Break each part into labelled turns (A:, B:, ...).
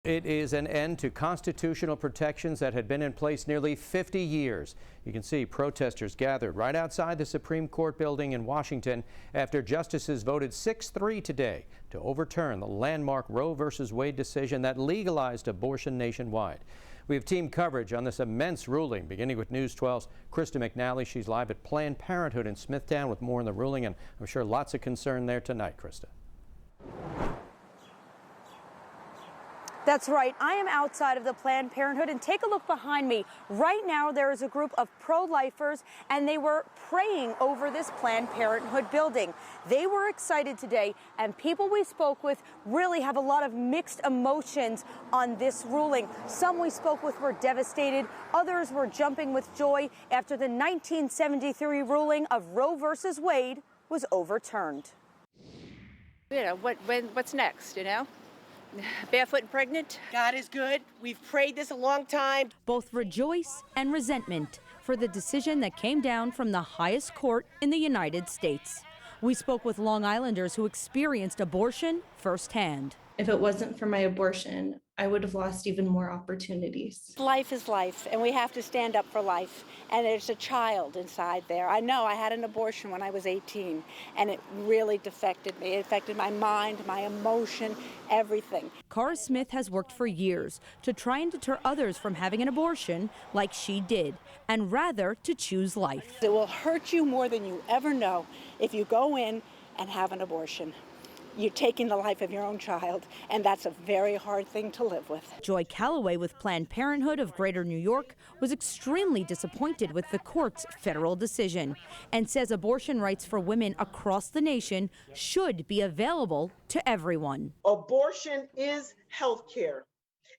A: It is an end to constitutional protections that had been in place nearly 50 years. You can see protesters gathered right outside the Supreme Court building in Washington after justices voted 6-3 today to overturn the landmark Roe v. Wade decision that legalized abortion nationwide. We have team coverage on this immense ruling, beginning with News 12's Krista McNally. She's live at Planned Parenthood in Smithtown with more on the ruling, and I'm sure lots of concern there tonight, Krista.
B: That's right. I am outside of the Planned Parenthood, and take a look behind me. Right now, there is a group of pro-lifers, and they were praying over this Planned Parenthood building. They were excited today, and people we spoke with really have a lot of mixed emotions on this ruling. Some we spoke with were devastated. Others were jumping with joy after the 1973 ruling of Roe versus Wade was overturned.
C: You know, what's next, you know? Barefoot and pregnant.
D: God is good. We've prayed this a long time.
B: Both rejoice and resentment for the decision that came down from the highest court in the United States. We spoke with Long Islanders who experienced abortion firsthand.
E: If it wasn't for my abortion, I would have lost even more opportunities.
C: Life is life, and we have to stand up for life. And there's a child inside there. I know I had an abortion when I was 18, and it really affected me. It affected my mind, my emotion, everything.
B: Cara Smith has worked for years to try and deter others from having an abortion like she did, and rather to choose life.
C: It will hurt you more than you ever know if you go in and have an abortion. You're taking the life of your own child, and that's a very hard thing to live with.
B: Joy Calloway with Planned Parenthood of Greater New York was extremely disappointed with the court's federal decision and says abortion rights for women across the nation should be available to everyone.
F: Abortion is health care,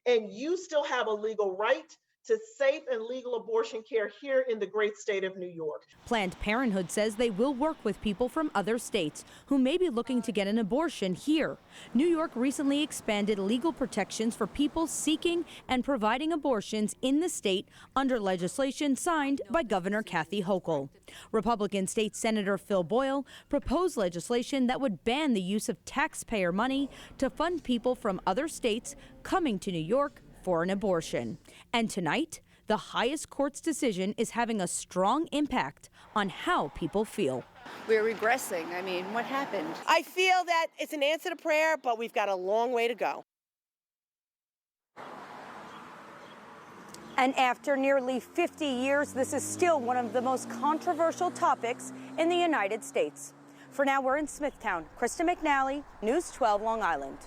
F: and you still have a legal right to safe and legal abortion care here in the great state of New York.
B: Planned Parenthood says they will work with people from other states who may be looking to get an abortion here. New York recently expanded legal protections for people seeking and providing abortions in the state under legislation signed by Governor Kathy Hochul. Republican State Senator Phil Boyle proposed legislation that would ban the use of taxpayer money to fund people from other states coming to New York for an abortion. And tonight, the highest court's decision is having a strong impact on how people feel.
C: We're regressing. I mean, what happened?
D: I feel that it's an answer to prayer, but we've got a long way to go.
B: And after nearly 50 years, this is still one of the most controversial topics in the United States. For now, we're in Smithtown. Krista McNally, News 12, Long Island.